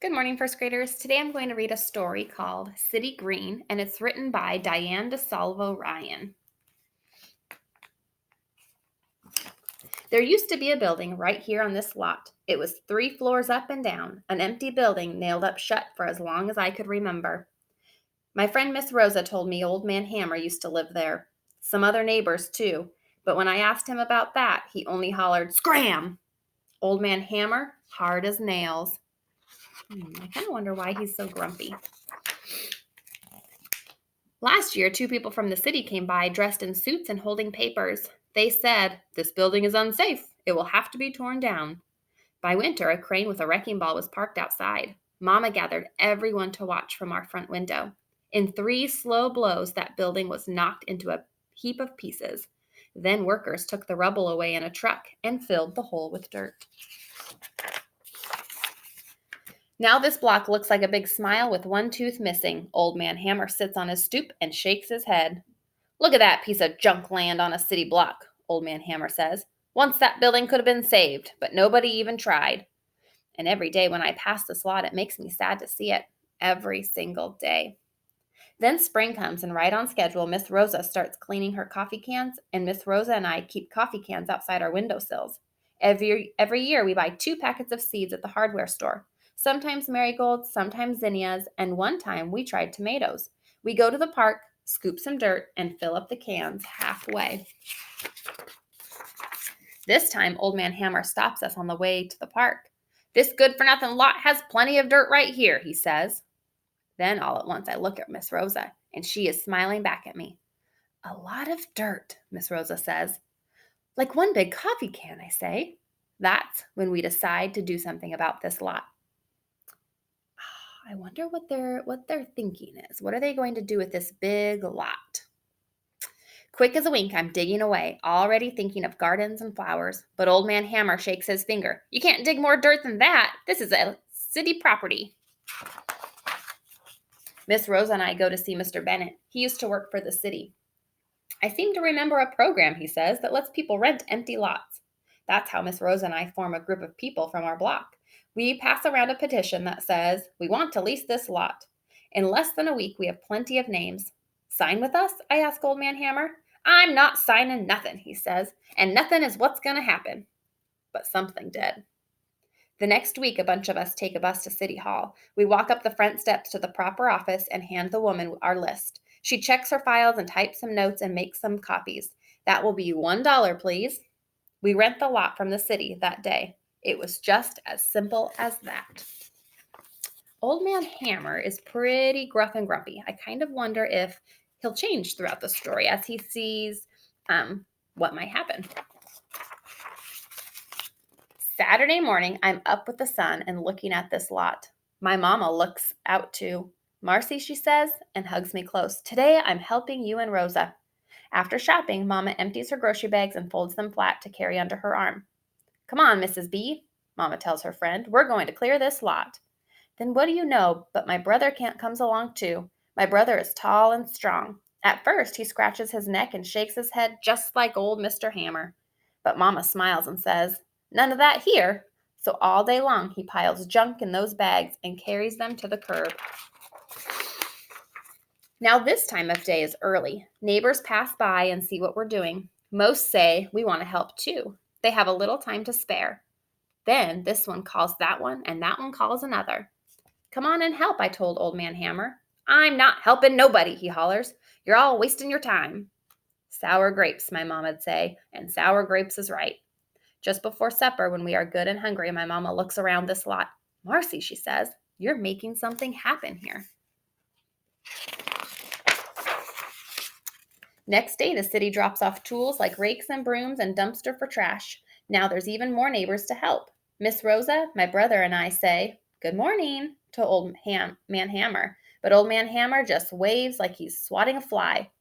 Good morning, first graders. Today I'm going to read a story called City Green, and it's written by Diane DeSalvo Ryan. There used to be a building right here on this lot. It was 3 floors up and down, an empty building nailed up shut for as long as I could remember. My friend Miss Rosa told me Old Man Hammer used to live there. Some other neighbors, too. But when I asked him about that, he only hollered, "Scram!" Old Man Hammer, hard as nails. I kind of wonder why he's so grumpy. Last year, 2 people from the city came by dressed in suits and holding papers. They said, "This building is unsafe. It will have to be torn down." By winter, a crane with a wrecking ball was parked outside. Mama gathered everyone to watch from our front window. In 3 slow blows, that building was knocked into a heap of pieces. Then workers took the rubble away in a truck and filled the hole with dirt. Now this block looks like a big smile with one tooth missing. Old Man Hammer sits on his stoop and shakes his head. "Look at that piece of junk land on a city block," Old Man Hammer says. "Once that building could have been saved, but nobody even tried." And every day when I pass this lot, it makes me sad to see it. Every single day. Then spring comes, and right on schedule, Miss Rosa starts cleaning her coffee cans, and Miss Rosa and I keep coffee cans outside our windowsills. Every year, we buy 2 packets of seeds at the hardware store. Sometimes marigolds, sometimes zinnias, and one time we tried tomatoes. We go to the park, scoop some dirt, and fill up the cans halfway. This time, Old Man Hammer stops us on the way to the park. "This good-for-nothing lot has plenty of dirt right here," he says. Then all at once I look at Miss Rosa, and she is smiling back at me. "A lot of dirt," Miss Rosa says. "Like one big coffee can," I say. That's when we decide to do something about this lot. I wonder what their thinking is. What are they going to do with this big lot? Quick as a wink, I'm digging away, already thinking of gardens and flowers. But Old Man Hammer shakes his finger. "You can't dig more dirt than that. This is a city property." Miss Rosa and I go to see Mr. Bennett. He used to work for the city. "I seem to remember a program," he says, "that lets people rent empty lots." That's how Miss Rosa and I form a group of people from our block. We pass around a petition that says, "We want to lease this lot." In less than a week, we have plenty of names. "Sign with us?" I ask Old Man Hammer. "I'm not signing nothing," he says, "and nothing is what's going to happen." But something did. The next week, a bunch of us take a bus to City Hall. We walk up the front steps to the proper office and hand the woman our list. She checks her files and types some notes and makes some copies. "That will be $1, please." We rent the lot from the city that day. It was just as simple as that. Old Man Hammer is pretty gruff and grumpy. I kind of wonder if he'll change throughout the story as he sees what might happen. Saturday morning, I'm up with the sun and looking at this lot. My mama looks out too. "Marcy," she says, and hugs me close. "Today I'm helping you and Rosa." After shopping, Mama empties her grocery bags and folds them flat to carry under her arm. "Come on, Mrs. B," Mama tells her friend. "We're going to clear this lot." Then what do you know, but my brother comes along too. My brother is tall and strong. At first, he scratches his neck and shakes his head just like old Mr. Hammer. But Mama smiles and says, "None of that here." So all day long, he piles junk in those bags and carries them to the curb. Now this time of day is early. Neighbors pass by and see what we're doing. Most say, "We want to help too." They have a little time to spare. Then this one calls that one, and that one calls another. "Come on and help," I told Old Man Hammer. "I'm not helping nobody," he hollers. "You're all wasting your time." Sour grapes, my mama'd say, and sour grapes is right. Just before supper, when we are good and hungry, my mama looks around this lot. "Marcy," she says, "you're making something happen here." Next day, the city drops off tools like rakes and brooms and dumpster for trash. Now there's even more neighbors to help. Miss Rosa, my brother, and I say, "Good morning," to Old Man Hammer. But Old Man Hammer just waves like he's swatting a fly.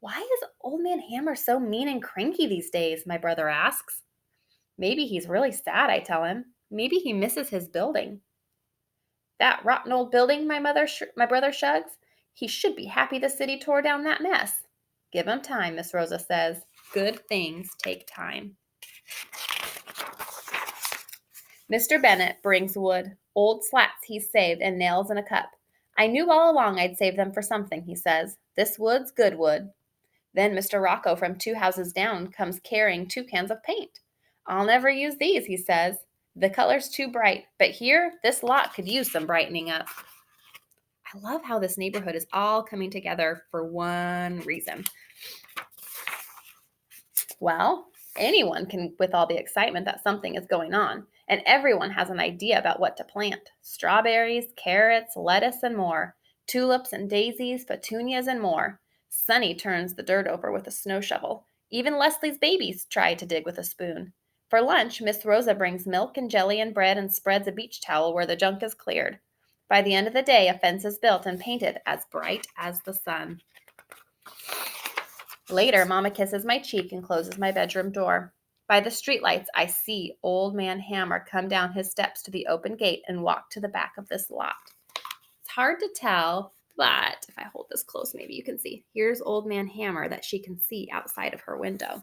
"Why is Old Man Hammer so mean and cranky these days?" my brother asks. "Maybe he's really sad," I tell him. "Maybe he misses his building." "That rotten old building," my brother shrugs. "He should be happy the city tore down that mess." "Give him time," Miss Rosa says. "Good things take time." Mr. Bennett brings wood. Old slats he's saved and nails in a cup. I knew all along I'd save them for something, he says. This wood's good wood. Then Mr. Rocco from 2 houses down comes carrying 2 cans of paint. I'll never use these, he says. The color's too bright, but here, this lot could use some brightening up. I love how this neighborhood is all coming together for one reason. Well, anyone can, with all the excitement that something is going on, and everyone has an idea about what to plant. Strawberries, carrots, lettuce, and more. Tulips and daisies, petunias, and more. Sunny turns the dirt over with a snow shovel. Even Leslie's babies try to dig with a spoon. For lunch, Miss Rosa brings milk and jelly and bread and spreads a beach towel where the junk is cleared. By the end of the day, a fence is built and painted as bright as the sun. Later, Mama kisses my cheek and closes my bedroom door. By the streetlights, I see Old Man Hammer come down his steps to the open gate and walk to the back of this lot. It's hard to tell, but if I hold this close, maybe you can see. Here's Old Man Hammer that she can see outside of her window.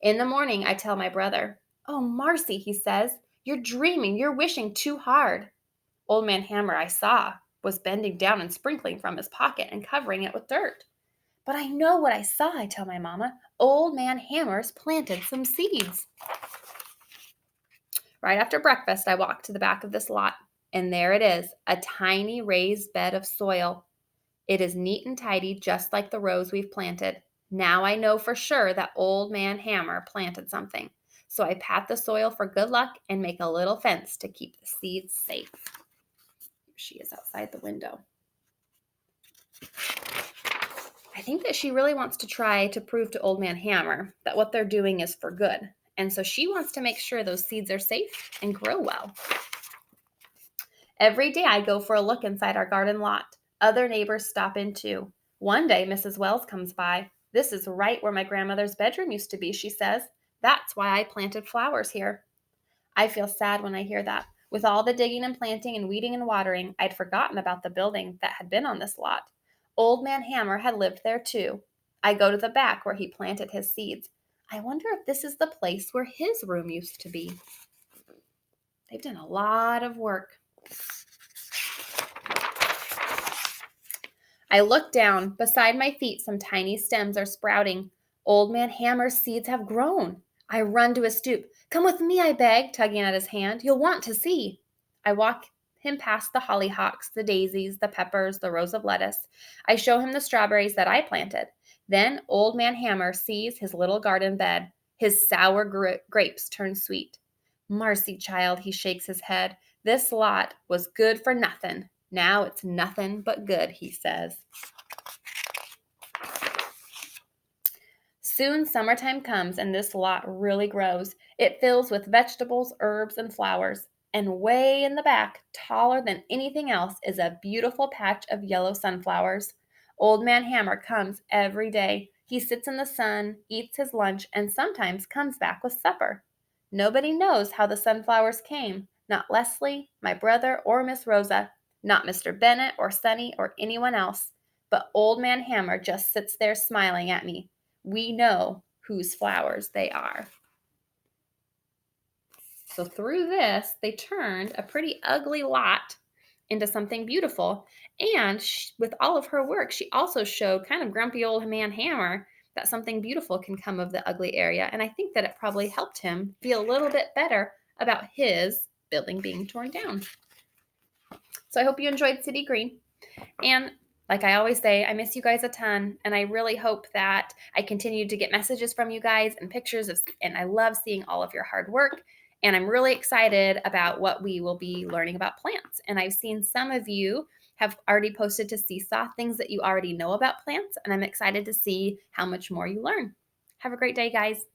In the morning, I tell my brother, "Oh, Marcy," he says, "you're dreaming. You're wishing too hard." Old Man Hammer, I saw, was bending down and sprinkling from his pocket and covering it with dirt. But I know what I saw, I tell my mama. Old Man Hammer's planted some seeds. Right after breakfast, I walk to the back of this lot, and there it is, a tiny raised bed of soil. It is neat and tidy, just like the rows we've planted. Now I know for sure that Old Man Hammer planted something. So I pat the soil for good luck and make a little fence to keep the seeds safe. Here she is outside the window. I think that she really wants to try to prove to Old Man Hammer that what they're doing is for good. And so she wants to make sure those seeds are safe and grow well. Every day I go for a look inside our garden lot. Other neighbors stop in too. One day Mrs. Wells comes by. "This is right where my grandmother's bedroom used to be," she says. "That's why I planted flowers here." I feel sad when I hear that. With all the digging and planting and weeding and watering, I'd forgotten about the building that had been on this lot. Old Man Hammer had lived there too. I go to the back where he planted his seeds. I wonder if this is the place where his room used to be. They've done a lot of work. I look down. Beside my feet, some tiny stems are sprouting. Old Man Hammer's seeds have grown. I run to his stoop. "Come with me," I beg, tugging at his hand. "You'll want to see." I walk him past the hollyhocks, the daisies, the peppers, the rows of lettuce. I show him the strawberries that I planted. Then Old Man Hammer sees his little garden bed. His sour grapes turn sweet. "Marcy, child," he shakes his head. "This lot was good for nothing. Now it's nothing but good," he says. Soon summertime comes and this lot really grows. It fills with vegetables, herbs, and flowers. And way in the back, taller than anything else, is a beautiful patch of yellow sunflowers. Old Man Hammer comes every day. He sits in the sun, eats his lunch, and sometimes comes back with supper. Nobody knows how the sunflowers came. Not Leslie, my brother, or Miss Rosa. Not Mr. Bennett or Sunny or anyone else. But Old Man Hammer just sits there smiling at me. We know whose flowers they are. So through this, they turned a pretty ugly lot into something beautiful. And with all of her work, she also showed kind of grumpy Old Man Hammer that something beautiful can come of the ugly area. And I think that it probably helped him feel a little bit better about his building being torn down. So I hope you enjoyed City Green. And like I always say, I miss you guys a ton, and I really hope that I continue to get messages from you guys and pictures of, and I love seeing all of your hard work. And I'm really excited about what we will be learning about plants. And I've seen some of you have already posted to Seesaw things that you already know about plants, and I'm excited to see how much more you learn. Have a great day, guys.